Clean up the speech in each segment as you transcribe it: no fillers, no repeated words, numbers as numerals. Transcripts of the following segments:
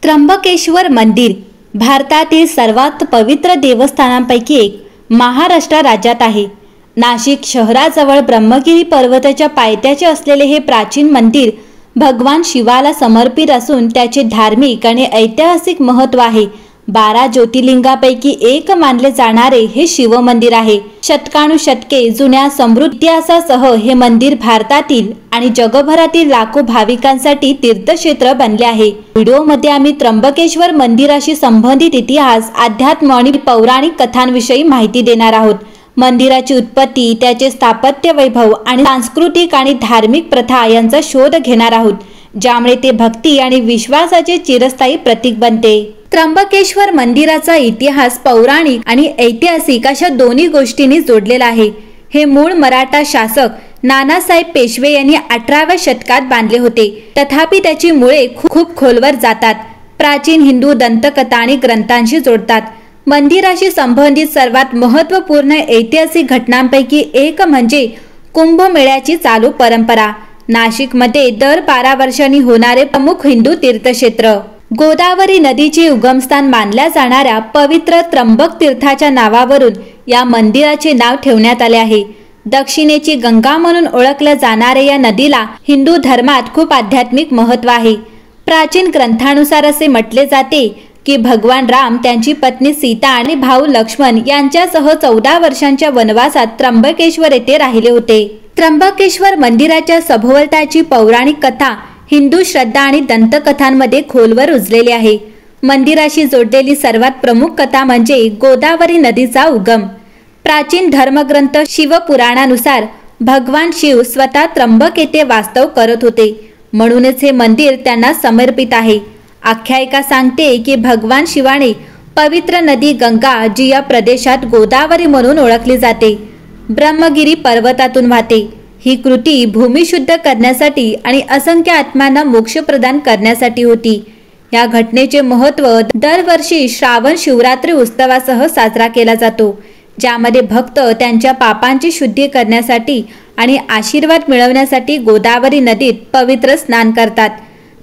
त्र्यंबकेश्वर मंदिर भारतातील सर्वात पवित्र देवस्थानांपैकी एक महाराष्ट्र राज्यात आहे। नाशिक शहराजवळ ब्रह्मगिरी पर्वताच्या पायथ्याचे असलेले हे प्राचीन मंदिर भगवान शिवाला समर्पित असून त्याचे धार्मिक आणि ऐतिहासिक महत्त्व आहे। 12 ज्योतिर्लिंगापैकी एक मानले जाणारे हे शिव मंदिर आहे। शतकानुशतके जुन्या समृद्ध इतिहासासह हे मंदिर भारतातील आणि जगभरातील लाखो भाविकांसाठी तीर्थक्षेत्र बनले आहे। व्हिडिओमध्ये आम्ही त्र्यंबकेश्वर मंदिराशी संबंधित इतिहास, अध्यात्म आणि पौराणिक कथांविषयी माहिती देणार आहोत। मंदिराची उत्पत्ती, त्याचे स्थापत्य वैभव आणि सांस्कृतिक आणि धार्मिक प्रथा यांचा शोध घेणार आहोत, ज्यामुळे ते भक्ती आणि विश्वासाचे चिरस्थायी प्रतीक बनते। त्र्यंबकेश्वर मंदिराचा इतिहास पौराणिक आणि ऐतिहासिक अशा दोन्ही गोष्टींनी जोडलेला आहे। हे मूळ मराठा शासक नानासाहेब पेशवे यांनी 18व्या शतकात बांधले होते, तथापि त्याची मुळे खूप खोलवर जातात, प्राचीन हिंदू दंतकथा आणि ग्रंथांशी जोडतात। मंदिराशी संबंधित सर्वात महत्त्वपूर्ण ऐतिहासिक घटनांपैकी एक म्हणजे कुंभमेळ्याची चालू परंपरा। नाशिकमध्ये दर 12 वर्षांनी होणारे प्रमुख हिंदू तीर्थक्षेत्र। गोदावरी नदीचे उगमस्थान मानल्या जाणाऱ्या पवित्र त्र्यंबक तीर्थाच्या नावावरून या मंदिराचे नाव ठेवण्यात आले आहे। दक्षिणेची गंगा म्हणून ओळखल्या जाणाऱ्या या नदीला हिंदू धर्मात खूप आध्यात्मिक महत्त्व आहे। प्राचीन ग्रंथानुसार असे म्हटले जाते की भगवान राम त्यांची पत्नी सीता आणि भाऊ लक्ष्मण यांच्यासह 14 वर्षांच्या वनवासात त्र्यंबकेश्वर येथे राहिले होते। त्र्यंबकेश्वर मंदिराच्या सभोवतालची पौराणिक कथा हिंदू श्रद्धा आणि दंतकथांमध्ये खोलवर रुजलेली आहे। मंदिराशी जोडलेली सर्वात प्रमुख कथा म्हणजे गोदावरी नदीचा उगम। प्राचीन धर्मग्रंथ शिवपुराणानुसार भगवान शिव स्वतः त्र्यंबक येथे वास्तव करत होते, म्हणूनच हे मंदिर त्यांना समर्पित आहे। आख्यायिका सांगते की भगवान शिवाने पवित्र नदी गंगा, जी या प्रदेशात गोदावरी म्हणून ओळखली जाते, ब्रह्मगिरी पर्वतातून वाहते। ही कृती भूमी शुद्ध करण्यासाठी आणि असंख्य आत्म्यांना मोक्ष प्रदान करण्यासाठी होती। या घटनेचे महत्त्व दरवर्षी श्रावण शिवरात्री उत्सवासह साजरा केला जातो, ज्यामध्ये भक्त त्यांच्या पापांची शुद्धी करण्यासाठी आणि आशीर्वाद मिळवण्यासाठी गोदावरी नदीत पवित्र स्नान करतात।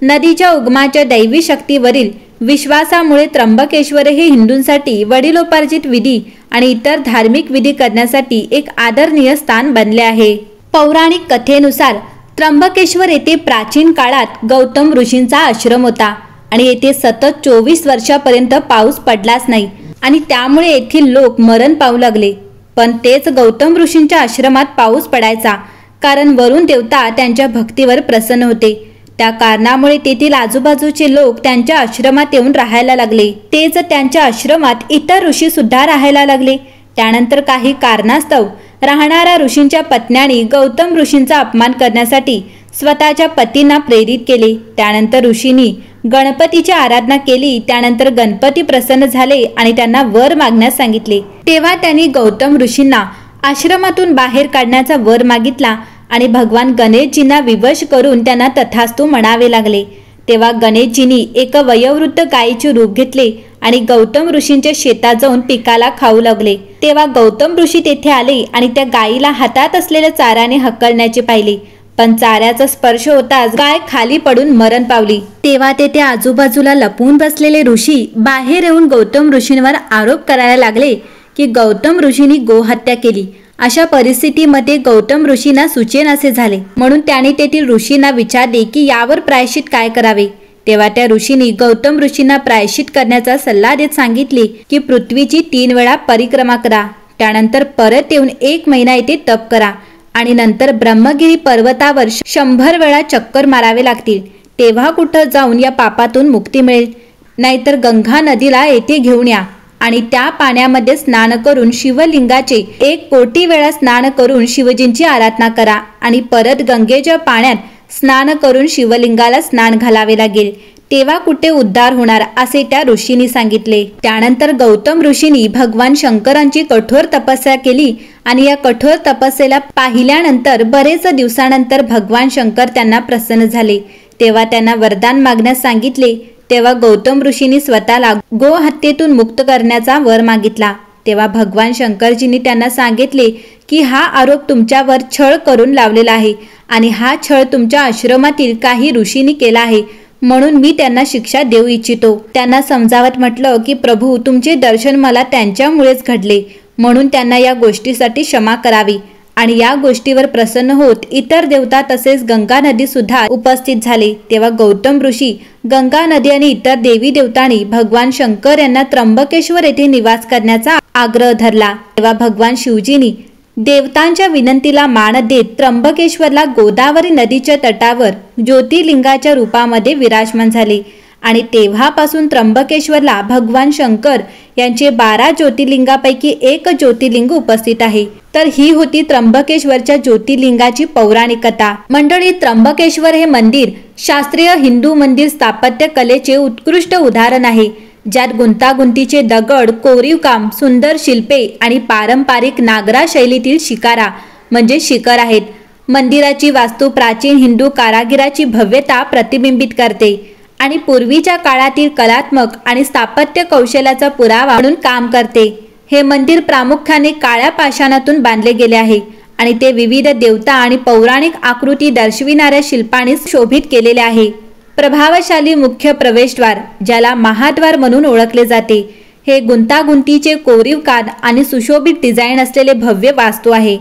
नदीच्या उगमाच्या दैवी शक्तीवरील विश्वासामुळे त्र्यंबकेश्वर हे हिंदूंसाठी वडिलोपार्जित विधी आणि इतर धार्मिक विधी करण्यासाठी एक आदरणीय स्थान बनले आहे। पौराणिक कथेनुसार त्र्यंबकेश्वर येथे प्राचीन काळात गौतम ऋषींचा आश्रम होता आणि येथे सतत 24 वर्षापर्यंत पाऊस पडलाच नाही आणि त्यामुळे येथील लोक मरण पावू लागले। पण तेच गौतम ऋषींच्या आश्रमात पाऊस पडायचा, कारण वरुण देवता त्यांच्या भक्तीवर प्रसन्न होते। त्या कारणामुळे तेथील आजूबाजूचे लोक त्यांच्या आश्रमात येऊन राहायला लागले। तेच त्यांच्या आश्रमात इतर ऋषी सुद्धा राहायला लागले। त्यानंतर काही कारणास्तव राहणाऱ्या ऋषींच्या पत्न्यांनी गौतम ऋषींचा अपमान करण्यासाठी स्वतःच्या पतींना प्रेरित केले। त्यानंतर ऋषींनी गणपतीची आराधना केली। त्यानंतर गणपती प्रसन्न झाले आणि त्यांना वर मागण्यास सांगितले। तेव्हा त्यांनी गौतम ऋषींना आश्रमातून बाहेर काढण्याचा वर मागितला आणि भगवान गणेशजींना विवश करून त्यांना तथास्तु म्हणावे लागले। तेव्हा गणेशजींनी एक वयोवृद्ध गायीचे रूप घेतले आणि गौतम ऋषींच्या शेतात जाऊन पिकाला खाऊ लागले। तेव्हा गौतम ऋषी तेथे आले आणि त्या गायीला हातात असलेल्या चाऱ्याने हकलण्याचे पाहिले, पण चाऱ्याचा स्पर्श होताच गाय खाली पडून मरण पावली। तेव्हा तेथे आजूबाजूला लपून बसलेले ऋषी बाहेर येऊन गौतम ऋषींवर आरोप करायला लागले की गौतम ऋषींनी गोहत्या केली। अशा परिस्थितीमध्ये गौतम ऋषींना सुचेनासे झाले, म्हणून त्यांनी तेथील ऋषींना विचारले की यावर प्रायश्चित काय करावे। तेव्हा त्या ऋषींनी गौतम ऋषींना प्रायश्चित करण्याचा सल्ला देत सांगितले की पृथ्वीची 3 वेळा परिक्रमा करा, त्यानंतर परत येऊन 1 महिना येथे तप करा आणि नंतर ब्रह्मगिरी पर्वतावर 100 वेळा चक्कर मारावे लागतील, तेव्हा कुठं जाऊन या पापातून मुक्ती मिळेल। नाहीतर गंगा नदीला येथे घेऊन या आणि त्या पाण्यामध्ये स्नान करून शिवलिंगाचे 1 कोटी वेळा स्नान करून शिवजींची आराधना करा आणि परत गंगेच्या पाण्यात स्नान करून शिवलिंगाला स्नान घालावे लागेल, तेव्हा कुठे उद्धार होणार, असे त्या ऋषींनी सांगितले। त्यानंतर गौतम ऋषींनी भगवान शंकरांची कठोर तपस्या केली आणि या कठोर तपस्येला पाहिल्यानंतर बरेच दिवसानंतर भगवान शंकर त्यांना प्रसन्न झाले। तेव्हा त्यांना वरदान मागण्यास सांगितले। तेव्हा गौतम ऋषींनी स्वतःला गोहत्येतून मुक्त करण्याचा वर मागितला। तेव्हा भगवान शंकरजींनी त्यांना सांगितले की हा आरोप तुमच्यावर छळ करून लावलेला आहे आणि हा छळ तुमच्या आश्रमातील काही ऋषींनी केला आहे, म्हणून मी त्यांना शिक्षा देऊ इच्छितो. त्यांना समजावत म्हटलं की प्रभू, तुमचे दर्शन मला त्यांच्यामुळेच घडले, म्हणून त्यांना या गोष्टीसाठी क्षमा करावी. आणि या गोष्टीवर प्रसन्न होत इतर देवता तसेच गंगा नदी सुद्धा उपस्थित झाले. तेव्हा गौतम ऋषी, गंगा नदी आणि इतर देवी देवतांनी भगवान शंकर यांना त्र्यंबकेश्वर येथे निवास करण्याचा आग्रह धरला. तेव्हा भगवान शिवजींनी देवतांच्या विनंतीला मान देत त्र्यंबकेश्वरला गोदावरी नदीच्या तटावर ज्योतिर्लिंगाच्या रूपामध्ये विराजमान झाले. आणि तेव्हापासून त्र्यंबकेश्वरला भगवान शंकर यांचे 12 ज्योतिर्लिंगापैकी एक ज्योतिर्लिंग उपस्थित आहे. तर ही होती त्र्यंबकेश्वरच्या ज्योतिर्लिंगाची पौराणिक कथा. मंडळी, त्र्यंबकेश्वर हे मंदिर शास्त्रीय हिंदू मंदिर स्थापत्य कलेचे उत्कृष्ट उदाहरण आहे, ज्यात गुंतागुंतीचे दगड, कोरीव काम, सुंदर शिल्पे आणि पारंपरिक नागरा शैलीतील शिकारा म्हणजे शिखर आहेत. मंदिराची वास्तू प्राचीन हिंदू कारागिराची भव्यता प्रतिबिंबित करते आणि पूर्वीच्या काळातील कलात्मक आणि स्थापत्य कौशल्याचा पुरावा म्हणून काम करते. हे मंदिर प्रामुख्याने काळ्या पाषाणातून बांधले गेले आहे आणि ते विविध देवता आणि पौराणिक आकृती दर्शविणाऱ्या शिल्पांनी शोभित केलेले आहे. प्रभावशाली मुख्य प्रवेशद्वार, ज्याला महाद्वार म्हणून ओळखले जाते, हे गुंतागुंतीचे कोरीव काम आणि सुशोभित डिझाईन असलेले भव्य वास्तू आहे.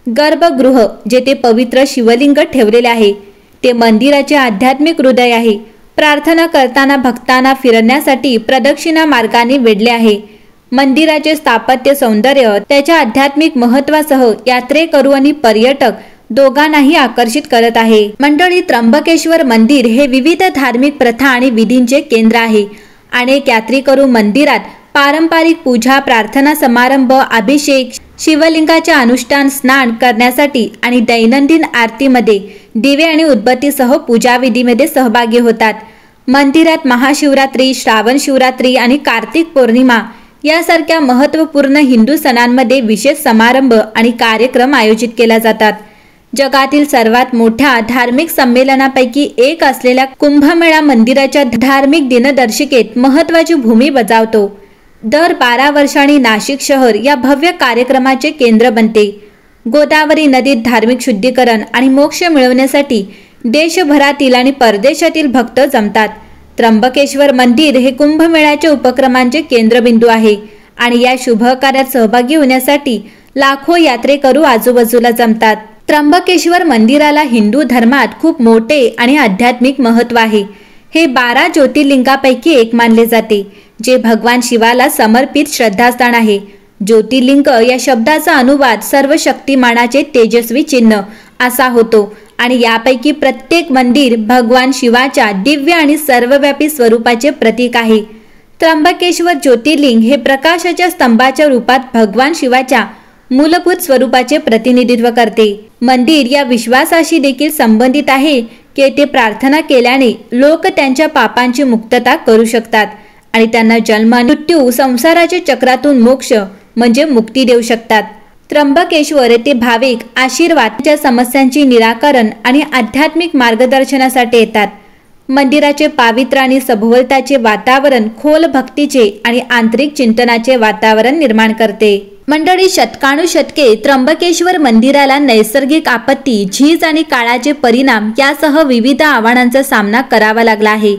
गर्भगृह, जेथे पवित्र शिवलिंग ठेवलेले आहे, ते मंदिराचे आध्यात्मिक हृदय आहे. प्रार्थना करताना भक्तांना फिरण्यासाठी प्रदक्षिणा मार्गाने वेढले आहे. मंदिराचे स्थापत्य सौंदर्य त्याच्या आध्यात्मिक महत्त्वासह यात्रेकरू आणि पर्यटक दोघांनाही आकर्षित करत आहे. मंडळी, त्र्यंबकेश्वर मंदिर हे विविध धार्मिक प्रथा आणि विधींचे केंद्र आहे. अनेक यात्रेकरू मंदिरात पारंपरिक पूजा, प्रार्थना समारंभ, अभिषेक, शिवलिंगाचे अनुष्ठान, स्नान करण्यासाठी आणि दैनंदिन आरतीमध्ये दिवे आणि उदबत्तीसह पूजाविधीमध्ये सहभागी होतात. मंदिरात महाशिवरात्री, श्रावण शिवरात्री आणि कार्तिक पौर्णिमा यासारख्या महत्त्वपूर्ण हिंदू सणांमध्ये विशेष समारंभ आणि कार्यक्रम आयोजित केले जातात. जगातील सर्वात मोठ्या धार्मिक संमेलनापैकी एक असलेला कुंभमेळा मंदिराच्या धार्मिक दिनदर्शिकेत महत्त्वाची भूमी बजावतो. दर 12 वर्षांनी नाशिक शहर या भव्य कार्यक्रमाचे केंद्र बनते. गोदावरी नदीत धार्मिक शुद्धीकरण आणि मोक्ष मिळवण्यासाठी देशभरातील आणि परदेशातील भक्त जमतात. त्र्यंबकेश्वर मंदिर हे कुंभमेळ्याच्या उपक्रमांचे केंद्रबिंदू आहे आणि या शुभ कार्यात सहभागी होण्यासाठी लाखो यात्रेकरू आजूबाजूला जमतात. त्र्यंबकेश्वर मंदिराला हिंदू धर्मात खूप मोठे आणि आध्यात्मिक महत्त्व आहे. हे 12 ज्योतिर्लिंगापैकी एक मानले जाते, जे भगवान शिवाला समर्पित श्रद्धास्थान आहे. ज्योतिर्लिंग या शब्दाचा अनुवाद सर्व शक्तिमानाचे तेजस्वी चिन्ह असा होतो आणि यापैकी प्रत्येक मंदिर भगवान शिवाच्या दिव्य आणि सर्वव्यापी स्वरूपाचे प्रतीक आहे. त्र्यंबकेश्वर ज्योतिर्लिंग हे प्रकाशाच्या स्तंभाच्या रूपात भगवान शिवाच्या मूलभूत स्वरूपाचे प्रतिनिधित्व करते. मंदिर या विश्वासाशी देखील संबंधित आहे की येथे प्रार्थना केल्याने लोक त्यांच्या पापांची मुक्तता करू शकतात आणि त्यांना जन्म, मृत्यू, संसाराच्या चक्रातून मोक्ष म्हणजे मुक्ती देऊ शकतात. त्र्यंबकेश्वर येथे भाविक आशीर्वादाच्या समस्यांची निराकरण आणि आध्यात्मिक मार्गदर्शनासाठी येतात. मंदिराचे पावित्र्य आणि सभोवतालचे वातावरण खोल भक्तीचे आणि आंतरिक चिंतनाचे वातावरण निर्माण करते. मंडळी, शतकानुशतके त्र्यंबकेश्वर मंदिराला नैसर्गिक आपत्ती, झीज आणि काळाचे परिणाम यासह विविध आव्हानांचा सामना करावा लागला आहे.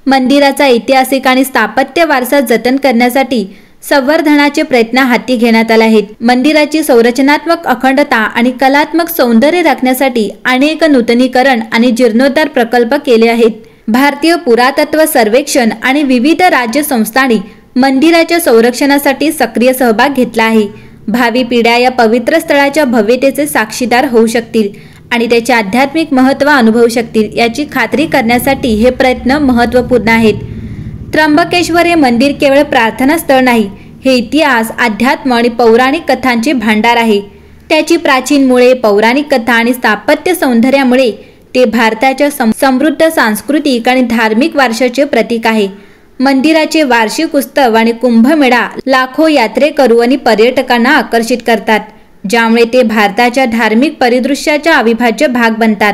मंदिराचा ऐतिहासिक आणि स्थापत्य वारसा जतन करण्यासाठी संवर्धनाचे प्रयत्न हाती घेण्यात आले आहेत. मंदिराची संरचनात्मक अखंडता आणि कलात्मक सौंदर्य राखण्यासाठी अनेक नूतनीकरण आणि जीर्णोद्धार प्रकल्प केले आहेत. भारतीय पुरातत्व सर्वेक्षण आणि विविध राज्य संस्थांनी मंदिराच्या संरक्षणासाठी सक्रिय सहभाग घेतला आहे. भावी पिढ्या या पवित्र स्थळाच्या भव्यतेचे साक्षीदार होऊ शकतील आणि त्याचे आध्यात्मिक महत्त्व अनुभवू शकतील याची खात्री करण्यासाठी हे प्रयत्न महत्त्वपूर्ण आहेत. त्र्यंबकेश्वर हे मंदिर केवळ प्रार्थना स्थळ नाही, हे इतिहास, अध्यात्म आणि पौराणिक कथांचे भांडार आहे. त्याची प्राचीन मुळे, पौराणिक कथा आणि स्थापत्य सौंदर्यामुळे ते भारताच्या समृद्ध सांस्कृतिक आणि धार्मिक वारशाचे प्रतीक आहे. मंदिराचे वार्षिक उत्सव आणि कुंभमेळा लाखो यात्रेकरू आणि पर्यटकांना आकर्षित करतात, ज्यामुळे ते भारताच्या धार्मिक परिदृश्याचा अविभाज्य भाग बनतात.